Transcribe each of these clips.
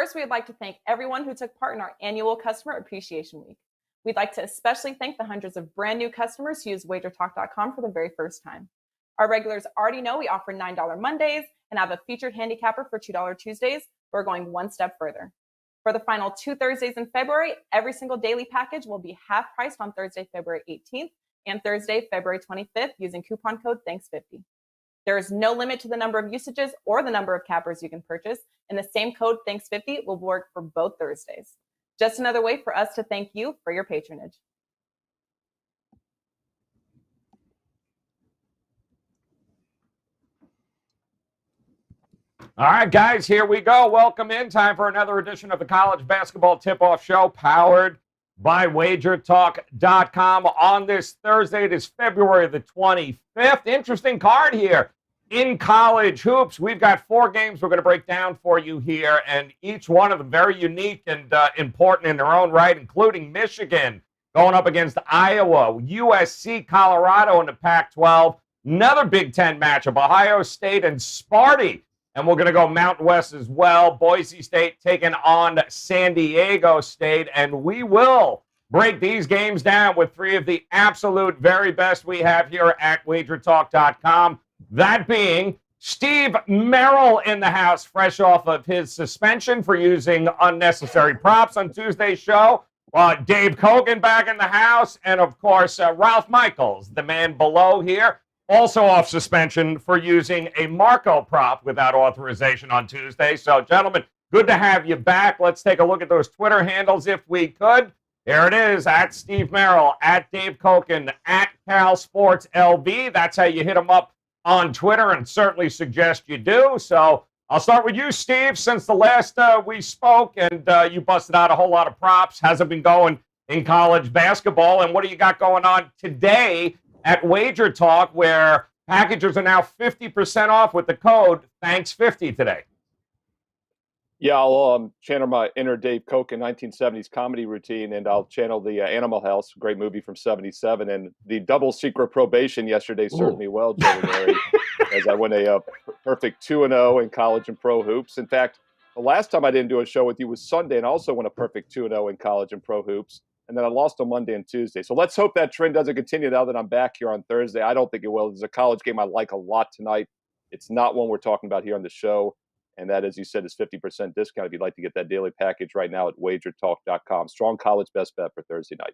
First, we would like to thank everyone who took part in our annual Customer Appreciation Week. We'd like to especially thank the hundreds of brand new customers who use WagerTalk.com for the very first time. Our regulars already know we offer $9 Mondays and have a featured handicapper for $2 Tuesdays. We're going one step further. For the final 2 Thursdays in February, every single daily package will be half priced on Thursday, February 18th and Thursday, February 25th using coupon code THANKS50. There is no limit to the number of usages or the number of cappers you can purchase, and the same code THANKS50 will work for both Thursdays. Just another way for us to thank you for your patronage. All right, guys, here we go. Welcome in. Time for another edition of the College Basketball Tip-Off Show, powered by WagerTalk.com. On this Thursday, it is February the 25th. Interesting card here in college hoops. We've got 4 games we're going to break down for you here, and each one of them very unique and important in their own right, including Michigan going up against Iowa, USC, Colorado in the Pac-12, another Big Ten matchup, Ohio State and Sparty. And we're going to go Mountain West as well. Boise State taking on San Diego State. And we will break these games down with 3 of the absolute very best we have here at WagerTalk.com. That being Steve Merrill in the house, fresh off of his suspension for using unnecessary props on Tuesday's show. Dave Kogan back in the house. And, of course, Ralph Michaels, the man below here, also off suspension for using a Marco prop without authorization on Tuesday. So, gentlemen, good to have you back. Let's take a look at those Twitter handles if we could. Here it is, at Steve Merrill, at Dave Koken, at Cal Sports LV. That's how you hit them up on Twitter, and certainly suggest you do. So I'll start with you, Steve, since the last we spoke, and you busted out a whole lot of props. How's it been going in college basketball, and what do you got going on today at Wager Talk, where packages are now 50% off with the code THANKS50 today? Yeah, I'll channel my inner Dave Koken 1970s comedy routine, and I'll channel the Animal House, great movie from 77, and the double secret probation yesterday served me well, Joe Raineri, as I went a perfect 2-0 in college and pro hoops. In fact, the last time I didn't do a show with you was Sunday, and also went a perfect 2-0 in college and pro hoops. And then I lost on Monday and Tuesday. So let's hope that trend doesn't continue now that I'm back here on Thursday. I don't think it will. There's a college game I like a lot tonight. It's not one we're talking about here on the show. And that, as you said, is 50% discount if you'd like to get that daily package right now at WagerTalk.com. Strong college best bet for Thursday night.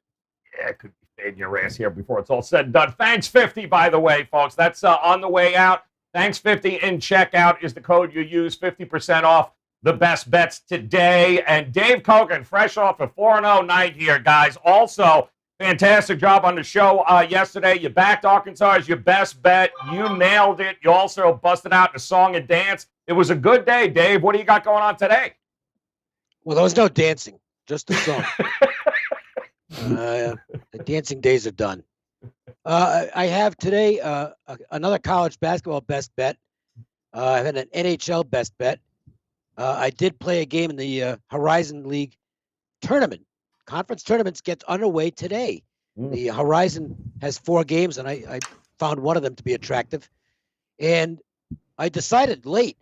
Yeah, it could be fading your ass here before it's all said and done. THANKS50, by the way, folks. That's on the way out. THANKS50 in checkout is the code you use, 50% off the best bets today. And Dave Koken, fresh off a 4-0 night here, guys. Also, fantastic job on the show yesterday. You backed Arkansas as your best bet. You nailed it. You also busted out the song and dance. It was a good day, Dave. What do you got going on today? Well, there was no dancing, just the song. The dancing days are done. I have today another college basketball best bet. I had an NHL best bet. I did play a game in the Horizon League tournament. Conference tournaments get underway today. The Horizon has 4 games, and I found one of them to be attractive. And I decided late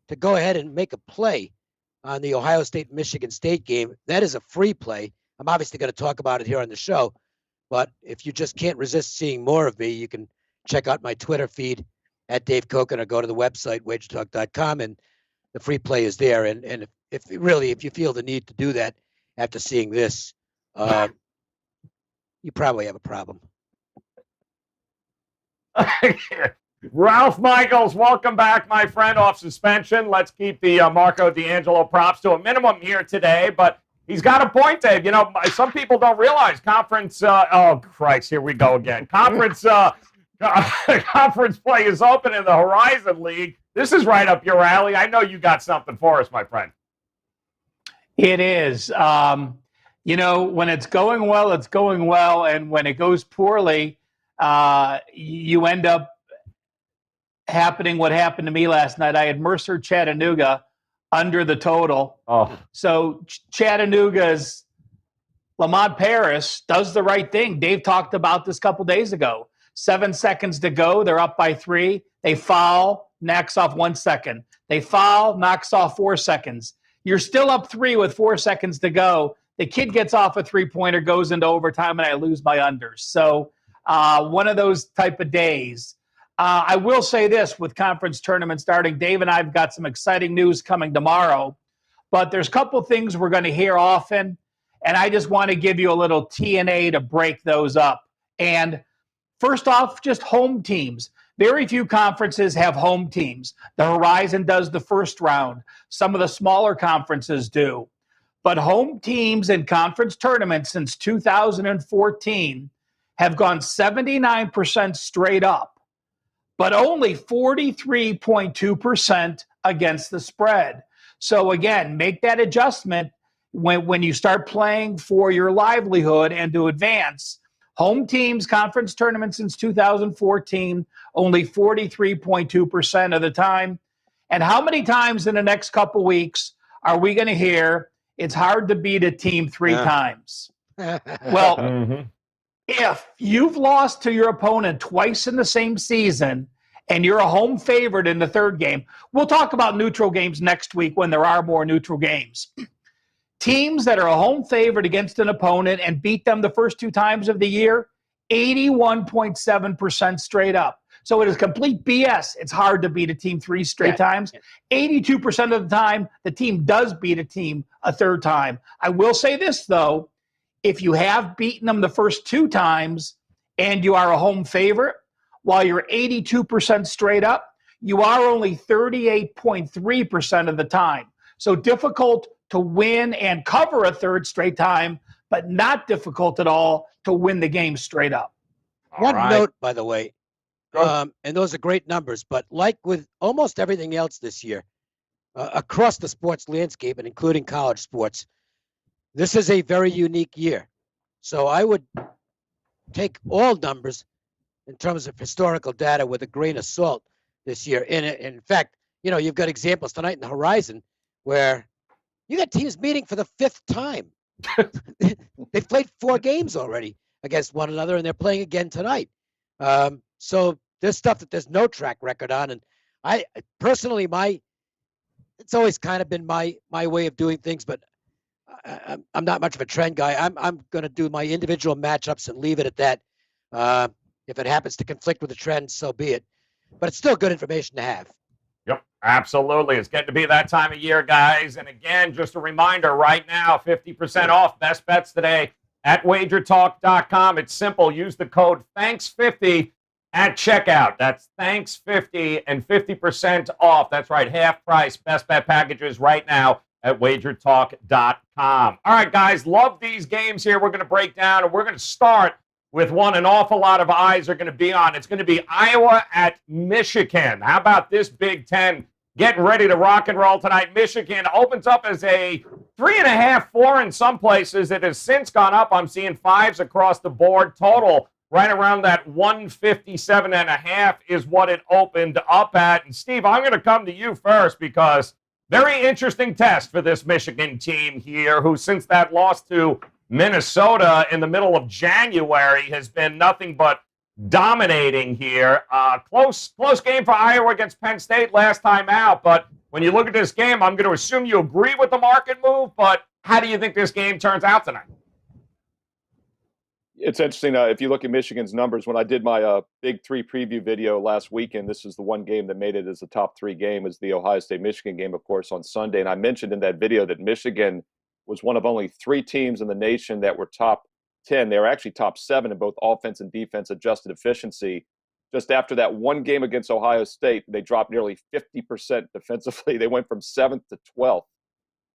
to go ahead and make a play on the Ohio State-Michigan State game. That is a free play. I'm obviously going to talk about it here on the show, but if you just can't resist seeing more of me, you can check out my Twitter feed at Dave Koken or go to the website, WagerTalk.com, and the free play is there. And if you feel the need to do that after seeing this, you probably have a problem. Ralph Michaels, welcome back, my friend, off suspension. Let's keep the Marco D'Angelo props to a minimum here today, but he's got a point, Dave. You know, some people don't realize conference, oh, Christ, here we go again. Conference play is open in the Horizon League. This is right up your alley. I know you got something for us, my friend. It is. You know, when it's going well, it's going well. And when it goes poorly, you end up happening what happened to me last night. I had Mercer Chattanooga under the total. Oh. So Chattanooga's Lamont Paris does the right thing. Dave talked about this a couple days ago. 7 seconds to go. They're up by 3. They foul, knocks off 1 second. They foul, knocks off 4 seconds. You're still up 3 with 4 seconds to go. The kid gets off a three-pointer, goes into overtime, and I lose my unders. So one of those type of days. I will say this with conference tournament starting. Dave and I have got some exciting news coming tomorrow. But there's a couple things we're going to hear often, and I just want to give you a little T&A to break those up. And first off, just home teams. Very few conferences have home teams. The Horizon does the first round. Some of the smaller conferences do. But home teams in conference tournaments since 2014 have gone 79% straight up, but only 43.2% against the spread. So again, make that adjustment when you start playing for your livelihood and to advance. Home teams, conference tournaments since 2014, only 43.2% of the time. And how many times in the next couple weeks are we going to hear it's hard to beat a team 3 times? Well, if you've lost to your opponent twice in the same season, and you're a home favorite in the third game. We'll talk about neutral games next week when there are more neutral games. Teams that are a home favorite against an opponent and beat them the first 2 times of the year, 81.7% straight up. So it is complete BS. It's hard to beat a team 3 straight times. 82% of the time, the team does beat a team a third time. I will say this, though. If you have beaten them the first 2 times and you are a home favorite, while you're 82% straight up, you are only 38.3% of the time. So difficult to win and cover a third straight time, but not difficult at all to win the game straight up. One note, by the way, and those are great numbers, but like with almost everything else this year, across the sports landscape and including college sports, this is a very unique year. So I would take all numbers in terms of historical data with a grain of salt this year. In fact, you've got examples tonight in the Horizon where you got teams meeting for the 5th time. They've played 4 games already against one another, and they're playing again tonight. So there's stuff that there's no track record on. And I personally, it's always kind of been my way of doing things, but I'm not much of a trend guy. I'm going to do my individual matchups and leave it at that. If it happens to conflict with the trend, so be it. But it's still good information to have. Yep, absolutely. It's getting to be that time of year, guys. And again, just a reminder right now, 50% off best bets today at WagerTalk.com. It's simple. Use the code THANKS50 at checkout. That's THANKS50 and 50% off. That's right, half price best bet packages right now at WagerTalk.com. All right, guys, love these games here. We're going to break down, and we're going to start with one an awful lot of eyes are going to be on. It's going to be Iowa at Michigan. How about this Big Ten getting ready to rock and roll tonight? Michigan opens up as a 3.5, 4 in some places. It has since gone up. I'm seeing 5s across the board. Total right around that 157.5 is what it opened up at. And Steve, I'm going to come to you first because very interesting test for this Michigan team here, who since that loss to Minnesota in the middle of January has been nothing but dominating here. Close game for Iowa against Penn State last time out. But when you look at this game, I'm going to assume you agree with the market move. But how do you think this game turns out tonight? It's interesting. If you look at Michigan's numbers, when I did my Big 3 preview video last weekend, this is the one game that made it as a top 3 game, is the Ohio State-Michigan game, of course, on Sunday. And I mentioned in that video that Michigan was one of only 3 teams in the nation that were top 10. They were actually top 7 in both offense and defense adjusted efficiency. Just after that one game against Ohio State, they dropped nearly 50% defensively. They went from 7th to 12th.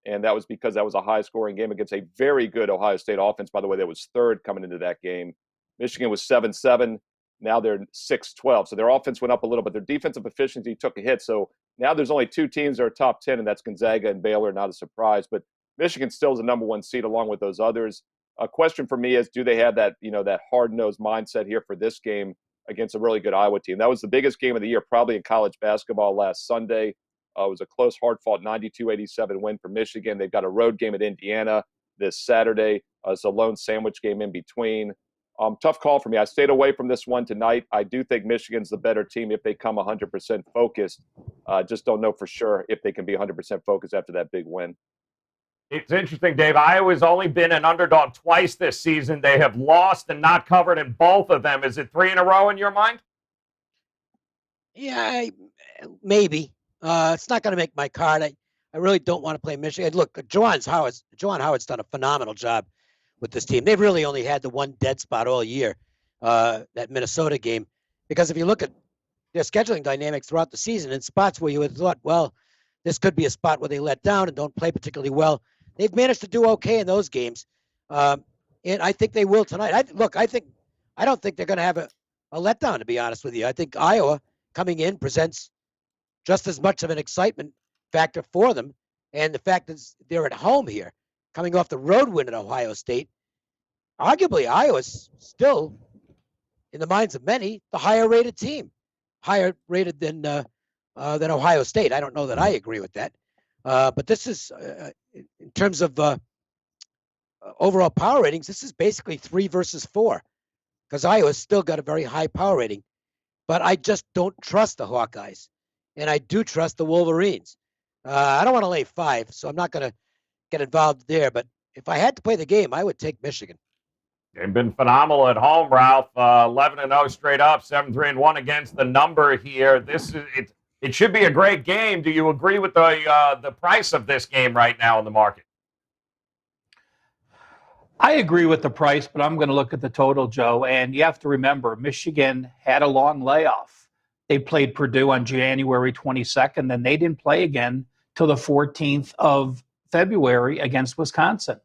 And that was because that was a high-scoring game against a very good Ohio State offense, by the way, that was 3rd coming into that game. Michigan was 7-7. Now they're 6-12. So their offense went up a little, but their defensive efficiency took a hit. So now there's only 2 teams that are top 10, and that's Gonzaga and Baylor. Not a surprise. But Michigan still is the number 1 seed along with those others. A question for me is, do they have that, that hard-nosed mindset here for this game against a really good Iowa team? That was the biggest game of the year, probably in college basketball last Sunday. It was a close, hard-fought 92-87 win for Michigan. They've got a road game at Indiana this Saturday. It's a lone sandwich game in between. Tough call for me. I stayed away from this one tonight. I do think Michigan's the better team if they come 100% focused. Just don't know for sure if they can be 100% focused after that big win. It's interesting, Dave. Iowa's only been an underdog twice this season. They have lost and not covered in both of them. Is it 3 in a row in your mind? Yeah, maybe. It's not going to make my card. I really don't want to play Michigan. Look, Juwan Howard's done a phenomenal job with this team. They've really only had the one dead spot all year, that Minnesota game. Because if you look at their scheduling dynamics throughout the season, in spots where you would have thought, well, this could be a spot where they let down and don't play particularly well, they've managed to do okay in those games. And I think they will tonight. I don't think they're going to have a letdown, to be honest with you. I think Iowa coming in presents just as much of an excitement factor for them. And the fact that they're at home here, coming off the road win at Ohio State, arguably Iowa's still, in the minds of many, the higher rated team, higher rated than Ohio State. I don't know that I agree with that. But this is, in terms of overall power ratings, this is basically 3 versus 4, because Iowa's still got a very high power rating. But I just don't trust the Hawkeyes, and I do trust the Wolverines. I don't want to lay 5, so I'm not going to get involved there. But if I had to play the game, I would take Michigan. They've been phenomenal at home, Ralph. 11-0 straight up, 7-3-1 against the number here. It should be a great game. Do you agree with the price of this game right now in the market? I agree with the price, but I'm going to look at the total, Joe. And you have to remember, Michigan had a long layoff. They played Purdue on January 22nd, then they didn't play again till the 14th of February against Wisconsin.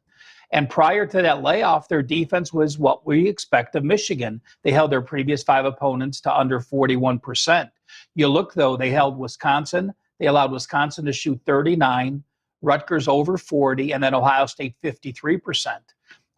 And prior to that layoff, their defense was what we expect of Michigan. They held their previous 5 opponents to under 41%. You look, though, they held Wisconsin. They allowed Wisconsin to shoot 39, Rutgers over 40, and then Ohio State 53%.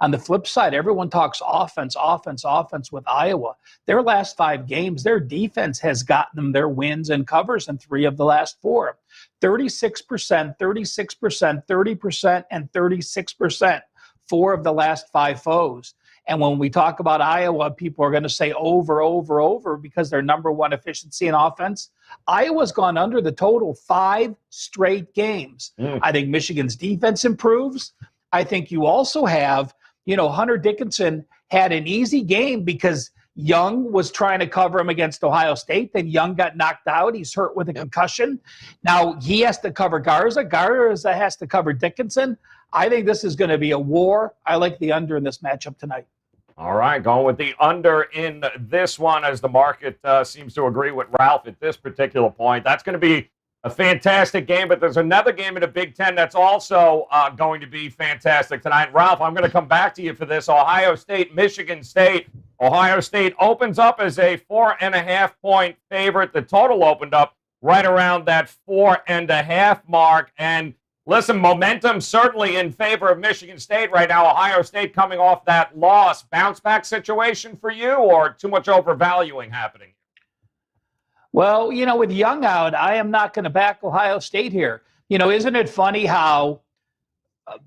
On the flip side, everyone talks offense with Iowa. Their last 5 games, their defense has gotten them their wins and covers in 3 of the last 4. 36%, 36%, 30%, and 36%. 4 of the last 5 foes. And when we talk about Iowa, people are going to say over because they're number 1 efficiency in offense. Iowa's gone under the total 5 straight games. I think Michigan's defense improves. I think you also have, Hunter Dickinson had an easy game because Young was trying to cover him against Ohio State. Then Young got knocked out. He's hurt with a concussion. Now he has to cover Garza. Garza has to cover Dickinson. I think this is going to be a war. I like the under in this matchup tonight. All right, going with the under in this one as the market seems to agree with Ralph at this particular point. That's going to be a fantastic game, but there's another game in the Big Ten that's also going to be fantastic tonight. Ralph, I'm going to come back to you for this. Ohio State, Michigan State. Ohio State opens up as a 4.5-point favorite. The total opened up right around that 4.5 mark. And listen, momentum certainly in favor of Michigan State right now. Ohio State coming off that loss. Bounce back situation for you, or too much overvaluing happening? Well, with Young out, I am not going to back Ohio State here. Isn't it funny how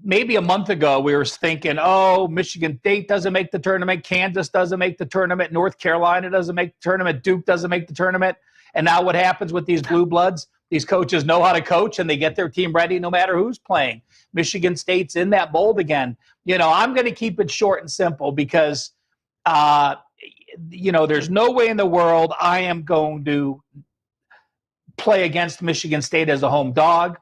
maybe a month ago we were thinking, Michigan State doesn't make the tournament, Kansas doesn't make the tournament, North Carolina doesn't make the tournament, Duke doesn't make the tournament. And now what happens with these blue bloods? These coaches know how to coach, and they get their team ready no matter who's playing. Michigan State's in that mold again. I'm going to keep it short and simple because there's no way in the world I am going to play against Michigan State as a home dog.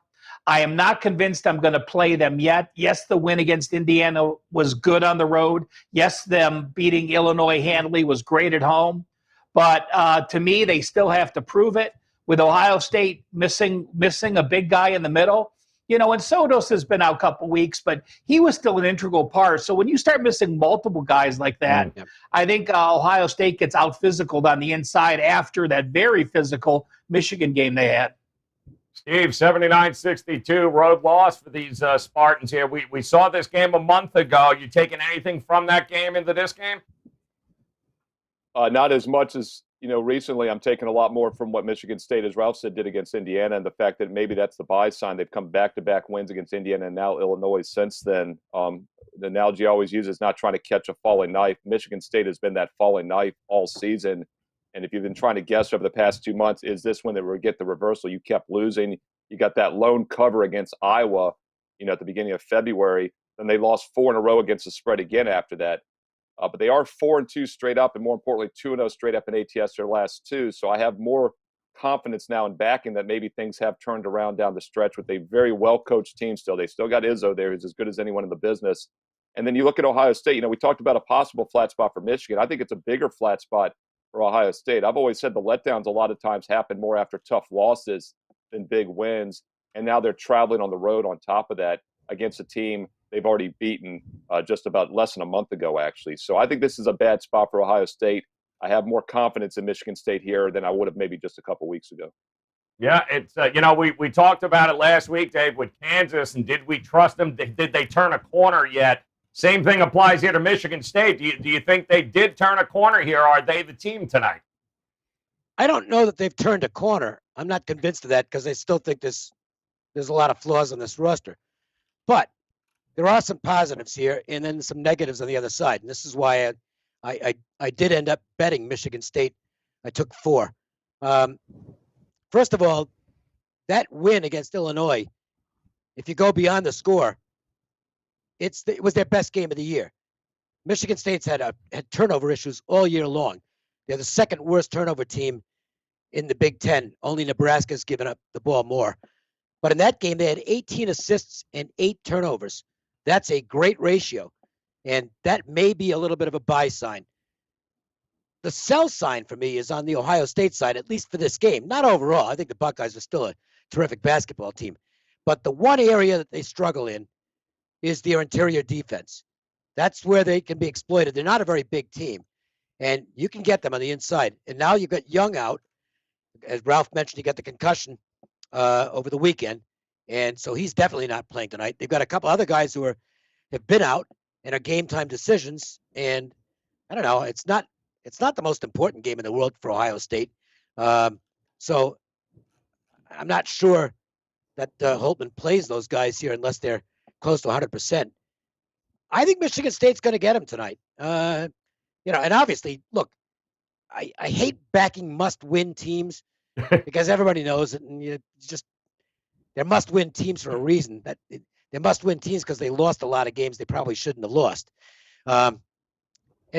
I am not convinced I'm going to play them yet. Yes, the win against Indiana was good on the road. Yes, them beating Illinois handily was great at home. But to me, they still have to prove it. With Ohio State missing a big guy in the middle, and Sotos has been out a couple weeks, but he was still an integral part. So when you start missing multiple guys like that, I think Ohio State gets out physicaled on the inside after that very physical Michigan game they had. Steve, 79-62 road loss for these Spartans here. We saw this game a month ago. You taking anything from that game into this game? Not as much as recently. I'm taking a lot more from what Michigan State, as Ralph said, did against Indiana, and the fact that maybe that's the buy sign. They've come back-to-back wins against Indiana and now Illinois since then. the analogy I always use is not trying to catch a falling knife. Michigan State has been that falling knife all season. And if you've been trying to guess over the past 2 months, is this when they will get the reversal? You kept losing. You got that lone cover against Iowa, at the beginning of February. Then they lost 4 in a row against the spread again after that. But they are 4-2 straight up, and more importantly, 2-0 straight up in ATS their last 2. So I have more confidence now in backing that maybe things have turned around down the stretch with a very well-coached team still. They still got Izzo there, who's as good as anyone in the business. And then you look at Ohio State. We talked about a possible flat spot for Michigan. I think it's a bigger flat spot for Ohio State. I've always said the letdowns a lot of times happen more after tough losses than big wins. And now they're traveling on the road on top of that against a team they've already beaten just about less than a month ago, actually. So I think this is a bad spot for Ohio State. I have more confidence in Michigan State here than I would have maybe just a couple weeks ago. Yeah, it's we talked about it last week, Dave, with Kansas, and did we trust them? Did they turn a corner yet? Same thing applies here to Michigan State. Do you think they did turn a corner here? Are they the team tonight? I don't know that they've turned a corner. I'm not convinced of that because I still think there's a lot of flaws on this roster. But there are some positives here and then some negatives on the other side. And this is why I did end up betting Michigan State. I took 4. First of all, that win against Illinois, if you go beyond the score, it was their best game of the year. Michigan State's had turnover issues all year long. They're the second worst turnover team in the Big Ten. Only Nebraska's given up the ball more. But in that game, they had 18 assists and 8 turnovers. That's a great ratio. And that may be a little bit of a buy sign. The sell sign for me is on the Ohio State side, at least for this game. Not overall. I think the Buckeyes are still a terrific basketball team. But the one area that they struggle in is their interior defense. That's where they can be exploited. They're not a very big team. And you can get them on the inside. And now you've got Young out. As Ralph mentioned, he got the concussion over the weekend. And so he's definitely not playing tonight. They've got a couple other guys who have been out and are game time decisions. And I don't know, it's not the most important game in the world for Ohio State. So I'm not sure that Holtman plays those guys here unless they're close to 100%. I think Michigan State's going to get him tonight. And obviously, look, I hate backing must-win teams because everybody knows it, and they're must-win teams for a reason. That they must-win teams because they lost a lot of games they probably shouldn't have lost. And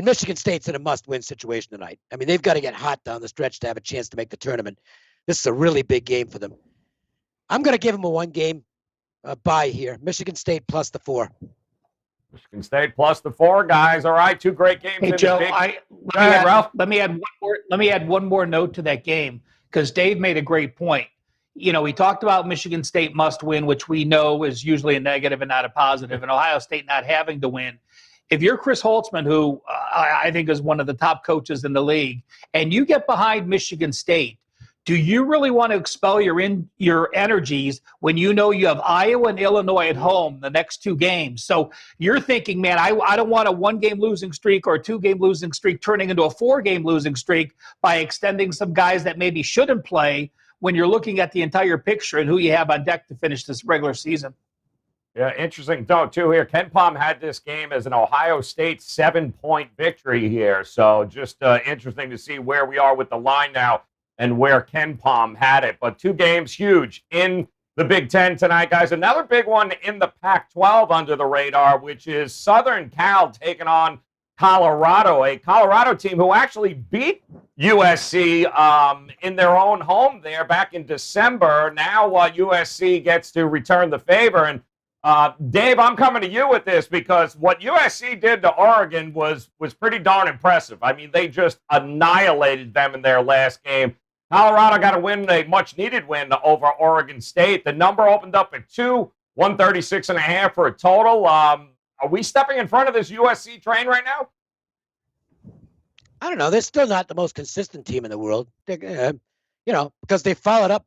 Michigan State's in a must-win situation tonight. I mean, they've got to get hot down the stretch to have a chance to make the tournament. This is a really big game for them. I'm going to give them a one-game buy here. Michigan State plus the 4. Michigan State plus the 4, guys. All right, 2 great games. Hey, Joe, Ralph. Let me add one more note to that game because Dave made a great point. We talked about Michigan State must win, which we know is usually a negative and not a positive, and Ohio State not having to win. If you're Chris Holtzman, who I think is one of the top coaches in the league, and you get behind Michigan State, do you really want to expel your energies when you know you have Iowa and Illinois at home the next 2 games? So you're thinking, man, I don't want a 1-game losing streak or a 2-game losing streak turning into a 4-game losing streak by extending some guys that maybe shouldn't play when you're looking at the entire picture and who you have on deck to finish this regular season. Yeah, interesting note, too, here. Ken Pom had this game as an Ohio State 7-point victory here. So just interesting to see where we are with the line now and where Ken Pom had it. But 2 games, huge in the Big Ten tonight, guys. Another big one in the Pac-12 under the radar, which is Southern Cal taking on Colorado, a Colorado team who actually beat USC in their own home there back in December. Now USC gets to return the favor. And Dave, I'm coming to you with this because what USC did to Oregon was pretty darn impressive. I mean, they just annihilated them in their last game. Colorado got to win a much-needed win over Oregon State. The number opened up at 2, 136.5 for a total. Are we stepping in front of this USC train right now? I don't know. They're still not the most consistent team in the world. Because they followed up.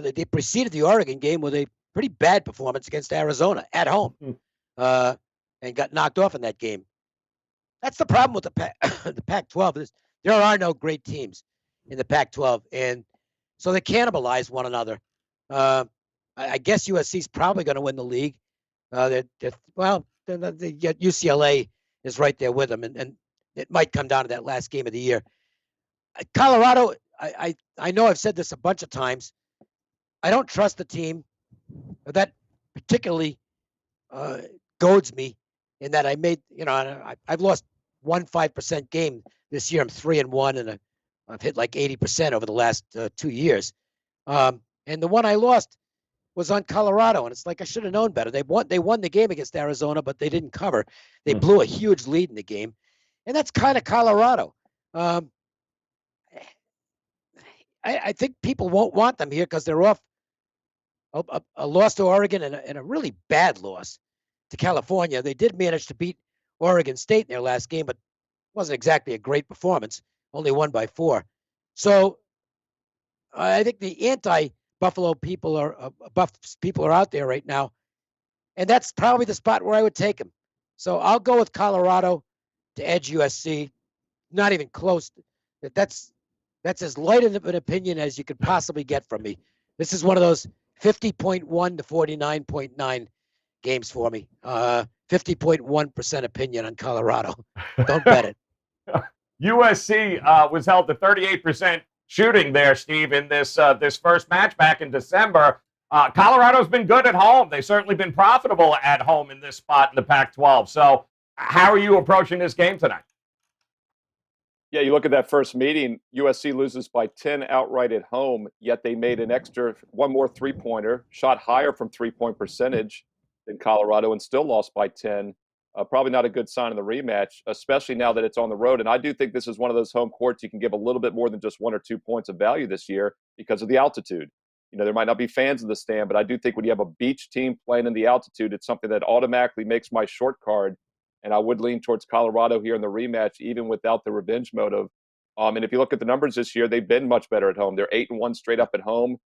They preceded the Oregon game with a pretty bad performance against Arizona at home, and got knocked off in that game. That's the problem with the Pac-12. There are no great teams in the Pac-12, and so they cannibalize one another. I guess USC's probably going to win the league. yet UCLA is right there with them, and it might come down to that last game of the year. Colorado, I know I've said this a bunch of times. I don't trust the team. That particularly goads me in that I made, I've lost 5% game this year. I'm 3-1, and I've hit like 80% over the last 2 years. And the one I lost was on Colorado, and it's like I should have known better. They won the game against Arizona, but they didn't cover. They blew a huge lead in the game, and that's kind of Colorado. I think people won't want them here because they're off a loss to Oregon and a really bad loss to California. They did manage to beat Oregon State in their last game, but it wasn't exactly a great performance. Only won by 4. So I think the anti-Buffalo people are out there right now, and that's probably the spot where I would take them. So I'll go with Colorado to edge USC. Not even close. That's as light of an opinion as you could possibly get from me. This is one of those 50.1 to 49.9 games for me. 50.1% opinion on Colorado. Don't bet it. USC was held to 38% shooting there, Steve, in this first match back in December. Colorado's been good at home. They've certainly been profitable at home in this spot in the Pac-12. So how are you approaching this game tonight? Yeah, you look at that first meeting, USC loses by 10 outright at home, yet they made one more three-pointer, shot higher from three-point percentage than Colorado, and still lost by 10. Probably not a good sign in the rematch, especially now that it's on the road. And I do think this is one of those home courts you can give a little bit more than just 1 or 2 points of value this year because of the altitude. There might not be fans in the stand, but I do think when you have a beach team playing in the altitude, it's something that automatically makes my short card. And I would lean towards Colorado here in the rematch, even without the revenge motive. And if you look at the numbers this year, they've been much better at home. They're 8-1 straight up at home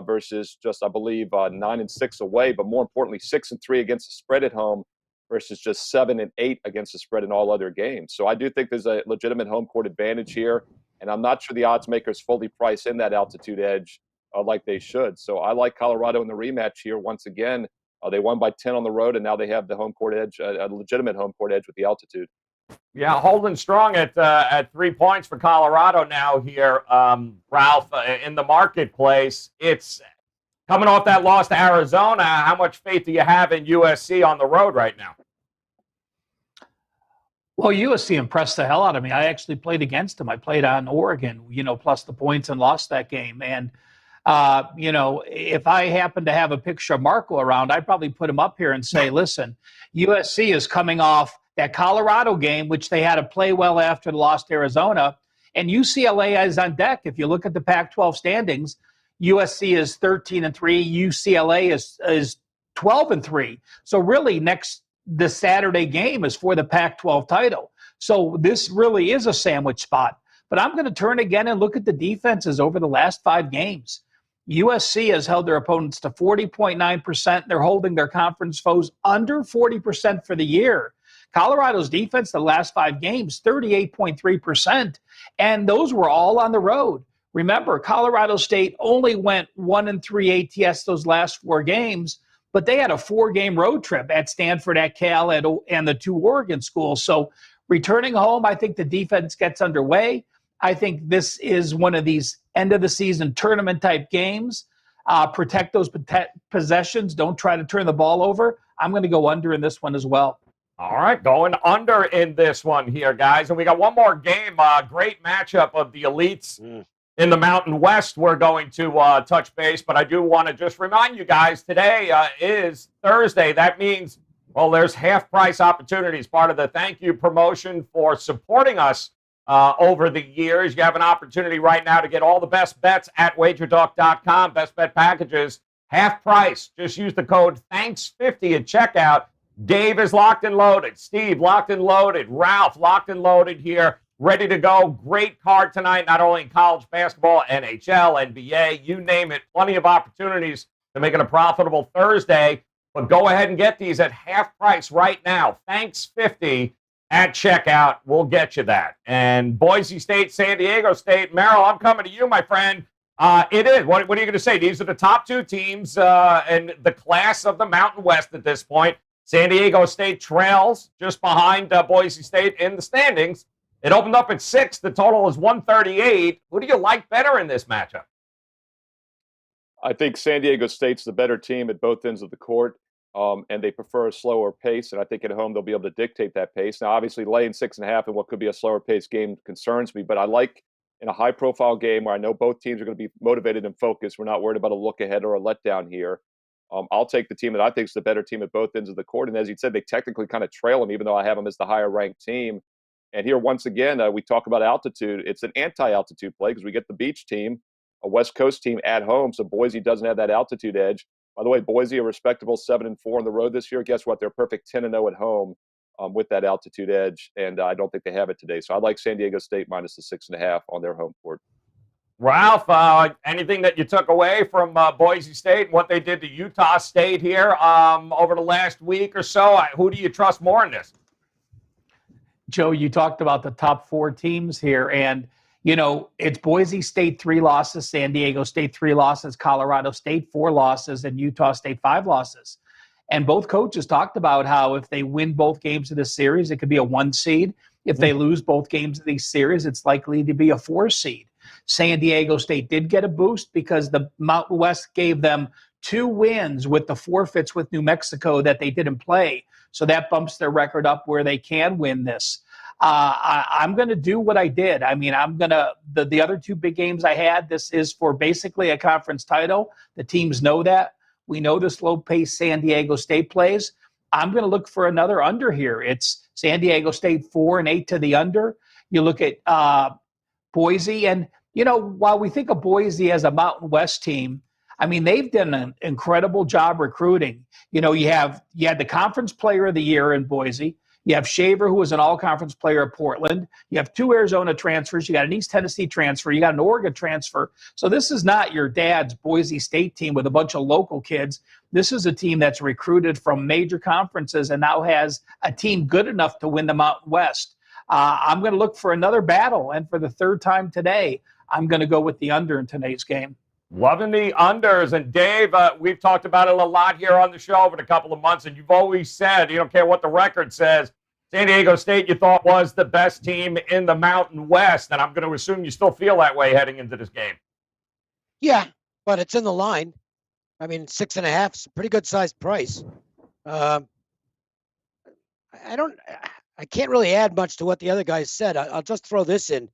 versus just, I believe, 9-6 away. But more importantly, 6-3 against the spread at home versus just 7-8 against the spread in all other games. So I do think there's a legitimate home court advantage here. And I'm not sure the odds makers fully price in that altitude edge like they should. So I like Colorado in the rematch here once again. They won by 10 on the road, and now they have the home court edge, a legitimate home court edge with the altitude. Yeah, holding strong at 3 points for Colorado now here, Ralph, in the marketplace. It's coming off that loss to Arizona. How much faith do you have in USC on the road right now? Well, USC impressed the hell out of me. I actually played against them. I played on Oregon, plus the points, and lost that game. And if I happen to have a picture of Marco around, I'd probably put him up here and say, listen, USC is coming off that Colorado game, which they had to play well after the loss to Arizona, and UCLA is on deck. If you look at the Pac-12 standings, USC is 13-3, UCLA is 12-3. So really, the Saturday game is for the Pac-12 title. So this really is a sandwich spot. But I'm going to turn again and look at the defenses over the last 5 games. USC has held their opponents to 40.9%. They're holding their conference foes under 40% for the year. Colorado's defense the last 5 games, 38.3%, and those were all on the road. Remember, Colorado State only went 1-3 ATS those last 4 games, but they had a 4-game road trip at Stanford, at Cal, and the 2 Oregon schools. So returning home, I think the defense gets underway. I think this is one of these end-of-the-season tournament-type games. Protect those possessions. Don't try to turn the ball over. I'm going to go under in this one as well. All right, going under in this one here, guys. And we got one more game. Great matchup of the elites in the Mountain West we're going to touch base. But I do want to just remind you guys, today is Thursday. That means, well, there's half-price opportunities, part of the thank you promotion for supporting us over the years. You have an opportunity right now to get all the best bets at WagerTalk.com. Best bet packages, half price. Just use the code THANKS50 at checkout. Dave is locked and loaded. Steve, locked and loaded. Ralph, locked and loaded here. Ready to go. Great card tonight, not only in college basketball, NHL, NBA, you name it. Plenty of opportunities to make it a profitable Thursday. But go ahead and get these at half price right now. THANKS50 at checkout. We'll get you that. And Boise State, San Diego State. Merrill, I'm coming to you, my friend. It is. What are you going to say? These are the top 2 teams in the class of the Mountain West at this point. San Diego State trails just behind Boise State in the standings. It opened up at 6. The total is 138. Who do you like better in this matchup? I think San Diego State's the better team at both ends of the court, and they prefer a slower pace. And I think at home they'll be able to dictate that pace. Now, obviously, laying 6.5 in what could be a slower pace game concerns me, but I like in a high-profile game where I know both teams are going to be motivated and focused. We're not worried about a look ahead or a letdown here. I'll take the team that I think is the better team at both ends of the court. And as you said, they technically kind of trail them, even though I have them as the higher-ranked team. And here, once again, we talk about altitude. It's an anti-altitude play because we get the beach team, a West Coast team at home, so Boise doesn't have that altitude edge. By the way, Boise, a respectable 7-4 on the road this year. Guess what? They're perfect 10-0 at home with that altitude edge, and I don't think they have it today. So I like San Diego State minus the 6.5 on their home court. Ralph, anything that you took away from Boise State and what they did to Utah State here over the last week or so? Who do you trust more in this? Joe, you talked about the top 4 teams here, and it's Boise State 3 losses, San Diego State 3 losses, Colorado State 4 losses, and Utah State 5 losses. And both coaches talked about how if they win both games of this series, it could be a 1 seed. If they lose both games of these series, it's likely to be a 4 seed. San Diego State did get a boost because the Mountain West gave them 2 wins with the forfeits with New Mexico that they didn't play. So that bumps their record up where they can win this. I'm going to do what I did. I mean, I'm going to – the other 2 big games I had, this is for basically a conference title. The teams know that. We know the slow-paced San Diego State plays. I'm going to look for another under here. It's San Diego State 4 and 8 to the under. You look at Boise, and, while we think of Boise as a Mountain West team, I mean, they've done an incredible job recruiting. You had the conference player of the year in Boise. You have Shaver, who was an all-conference player at Portland. You have 2 Arizona transfers. You got an East Tennessee transfer. You got an Oregon transfer. So this is not your dad's Boise State team with a bunch of local kids. This is a team that's recruited from major conferences and now has a team good enough to win the Mountain West. I'm going to look for another battle, and for the 3rd time today, I'm going to go with the under in today's game. Loving the unders. And Dave, we've talked about it a lot here on the show over the couple of months, and you've always said, you don't care what the record says, San Diego State you thought was the best team in the Mountain West, and I'm going to assume you still feel that way heading into this game. Yeah, but it's in the line. I mean, 6.5 is a pretty good sized price. I can't really add much to what the other guys said. I'll just throw this in.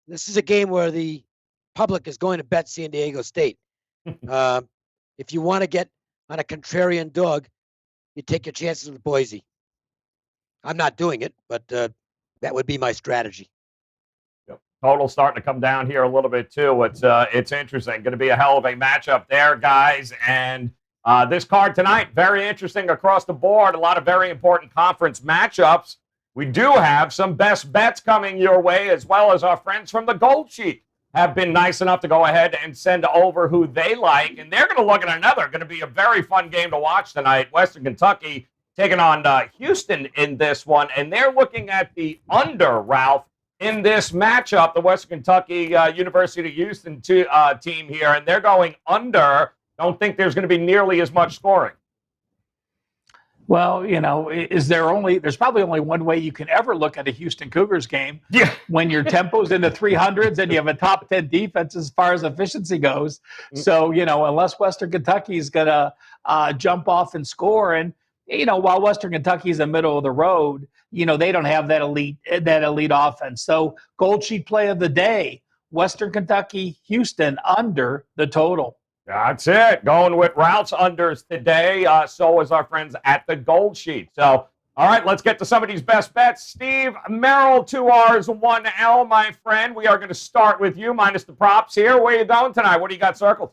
This is a game where the public is going to bet San Diego State. If you want to get on a contrarian dog, you take your chances with Boise. I'm not doing it, but that would be my strategy. Yep. Total starting to come down here a little bit too. It's interesting. Going to be a hell of a matchup there, guys. And this card tonight, very interesting across the board. A lot of very important conference matchups. We do have some best bets coming your way, as well as our friends from the Gold Sheet have been nice enough to go ahead and send over who they like. And they're going to look at another. Going to be a very fun game to watch tonight. Western Kentucky taking on Houston in this one. And they're looking at the under, Ralph, in this matchup, the Western Kentucky University of Houston team here. And they're going under. Don't think there's going to be nearly as much scoring. Well, there's probably only one way you can ever look at a Houston Cougars game. Yeah. When your tempo's in the 300s and you have a top 10 defense as far as efficiency goes. So, unless Western Kentucky's going to jump off and score, and, while Western Kentucky's in the middle of the road, they don't have that elite offense. So Gold Sheet play of the day, Western Kentucky, Houston under the total. That's it. Going with Ralph's unders today. So is our friends at the Gold Sheet. So, all right, let's get to some of these best bets. Steve Merrill, 2 R's, 1 L, my friend. We are going to start with you, minus the props here. Where are you going tonight? What do you got circled?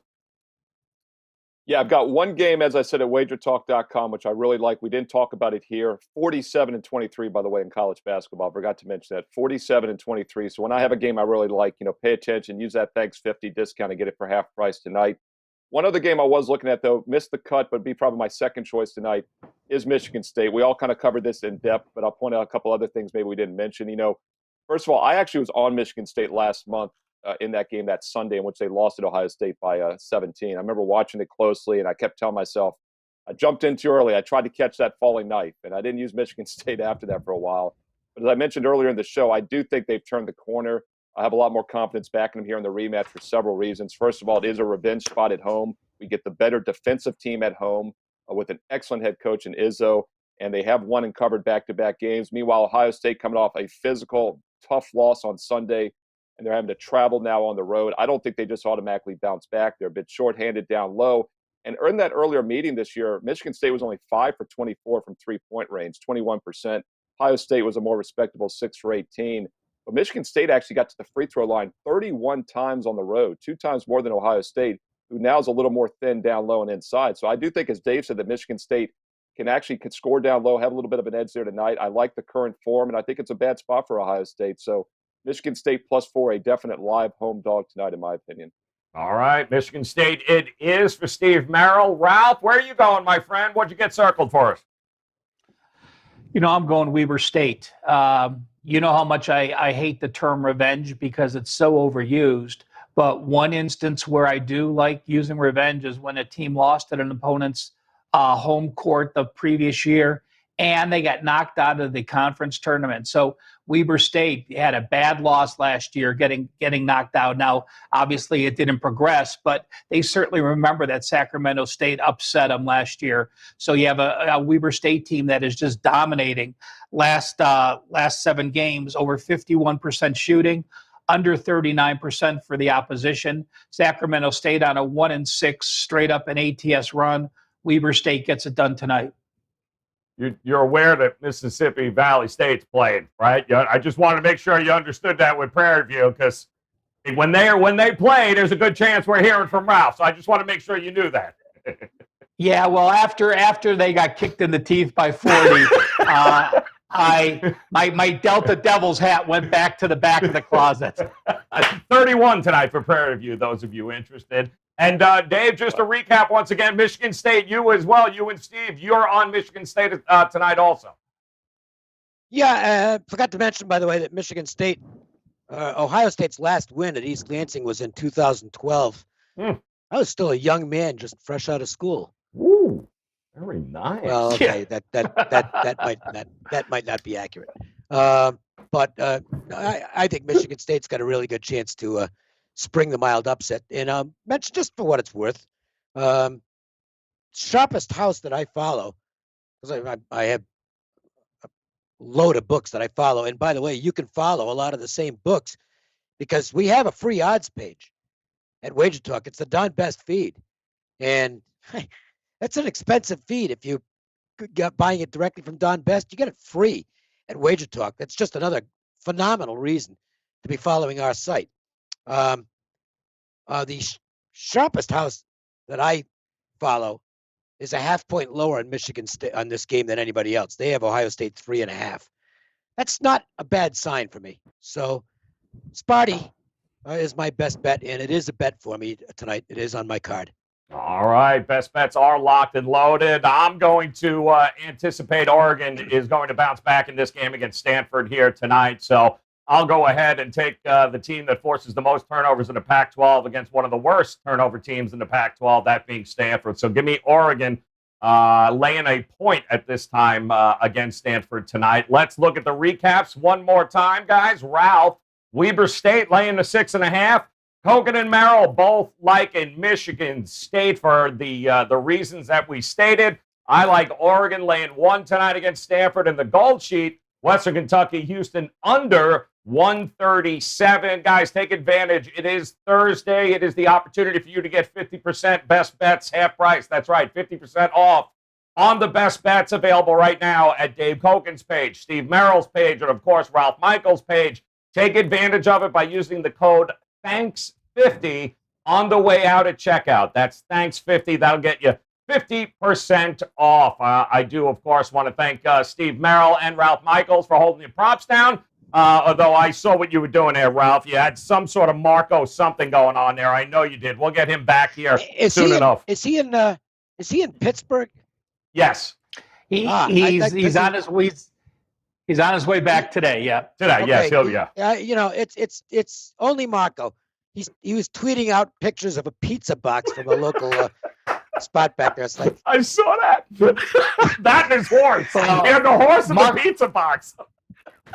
Yeah, I've got one game, as I said, at WagerTalk.com, which I really like. We didn't talk about it here. 47-23, by the way, in college basketball. I forgot to mention that. 47-23. So when I have a game I really like, pay attention. Use that Thanks 50 discount and get it for half price tonight. One other game I was looking at, though, missed the cut, but be probably my second choice tonight, is Michigan State. We all kind of covered this in depth, but I'll point out a couple other things maybe we didn't mention. First of all, I actually was on Michigan State last month in that game that Sunday in which they lost at Ohio State by 17. I remember watching it closely, and I kept telling myself, I jumped in too early. I tried to catch that falling knife, and I didn't use Michigan State after that for a while. But as I mentioned earlier in the show, I do think they've turned the corner. I have a lot more confidence backing them here in the rematch for several reasons. First of all, it is a revenge spot at home. We get the better defensive team at home with an excellent head coach in Izzo, and they have won and covered back-to-back games. Meanwhile, Ohio State coming off a physical, tough loss on Sunday, and they're having to travel now on the road. I don't think they just automatically bounce back. They're a bit shorthanded down low. And in that earlier meeting this year, Michigan State was only 5 for 24 from three-point range, 21%. Ohio State was a more respectable 6 for 18. But Michigan State actually got to the free throw line 31 times on the road, 2 times more than Ohio State, who now is a little more thin down low and inside. So I do think, as Dave said, that Michigan State could score down low, have a little bit of an edge there tonight. I like the current form, and I think it's a bad spot for Ohio State. So Michigan State +4, a definite live home dog tonight, in my opinion. All right, Michigan State it is for Steve Merrill. Ralph, where are you going, my friend? What'd you get circled for us? I'm going Weber State. You know how much I hate the term revenge because it's so overused. But one instance where I do like using revenge is when a team lost at an opponent's home court the previous year, and they got knocked out of the conference tournament. So Weber State had a bad loss last year, getting knocked out. Now, obviously, it didn't progress, but they certainly remember that Sacramento State upset them last year. So you have a Weber State team that is just dominating last 7 games, over 51% shooting, under 39% for the opposition. Sacramento State on a 1-6 straight up an ATS run. Weber State gets it done tonight. You're aware that Mississippi Valley State's playing, right? I just wanted to make sure you understood that with Prairie View, because when they play, there's a good chance we're hearing from Ralph. So I just want to make sure you knew that. Yeah, well, after they got kicked in the teeth by 40, my Delta Devils hat went back to the back of the closet. 31 tonight for Prairie View, those of you interested. And Dave, just to recap once again, Michigan State, you as well, you and Steve, you're on Michigan State tonight also. Yeah, forgot to mention, by the way, that Michigan State, Ohio State's last win at East Lansing was in 2012. I was still a young man, just fresh out of school. Ooh, very nice. Well, okay, that might not be accurate. But I think Michigan State's got a really good chance to spring the mild upset. And mention, just for what it's worth, sharpest house that I follow, because I have a load of books that I follow. And by the way, you can follow a lot of the same books because we have a free odds page at Wager Talk. It's the Don Best feed. And that's an expensive feed. If you get buying it directly from Don Best, you get it free at Wager Talk. That's just another phenomenal reason to be following our site. The sharpest house that I follow is a half-point lower in Michigan State on this game than anybody else. They have Ohio State 3.5. That's not a bad sign for me. So Sparty is my best bet, and it is a bet for me tonight. It is on my card. All right, best bets are locked and loaded. I'm going to anticipate Oregon is going to bounce back in this game against Stanford here tonight. So I'll go ahead and take the team that forces the most turnovers in the Pac-12 against one of the worst turnover teams in the Pac-12, that being Stanford. So give me Oregon laying a point at this time against Stanford tonight. Let's look at the recaps one more time, guys. Ralph, Weber State laying the 6.5. Kogan and Merrill both like in Michigan State for the reasons that we stated. I like Oregon laying 1 tonight against Stanford. In the gold sheet, Western Kentucky, Houston under 137. Guys, take advantage. It is Thursday. It is the opportunity for you to get 50% best bets, half price. That's right, 50% off on the best bets available right now at Dave Kogan's page, Steve Merrill's page, and of course, Ralph Michaels' page. Take advantage of it by using the code THANKS50 on the way out at checkout. That's THANKS50. That'll get you 50% off. I do, of course, want to thank Steve Merrill and Ralph Michaels for holding your props down. Although I saw what you were doing there, Ralph. You had some sort of Marco something going on there. I know you did. We'll get him back here soon enough. Is he in Pittsburgh? Yes. He's on his way. He's on his way back today. Yeah. Today, okay. Yes, it's only Marco. He was tweeting out pictures of a pizza box from a local spot back there. It's like, I saw that. That is horse. And the horse in the pizza box.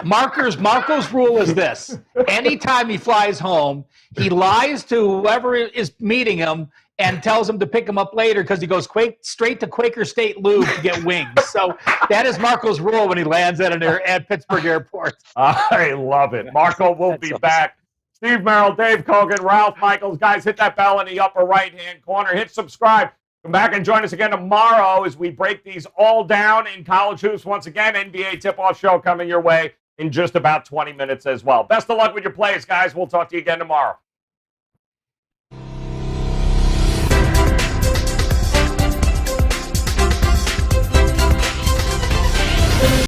Marco's rule is this. Anytime he flies home, he lies to whoever is meeting him and tells him to pick him up later because he goes straight to Quaker State Lube to get wings. So that is Marco's rule when he lands at Pittsburgh Airport. I love it. Marco will be back. Steve Merrill, Dave Kogan, Ralph Michaels. Guys, hit that bell in the upper right-hand corner. Hit subscribe. Come back and join us again tomorrow as we break these all down in college hoops. Once again, NBA tip-off show coming your way in just about 20 minutes as well. Best of luck with your plays, guys. We'll talk to you again tomorrow.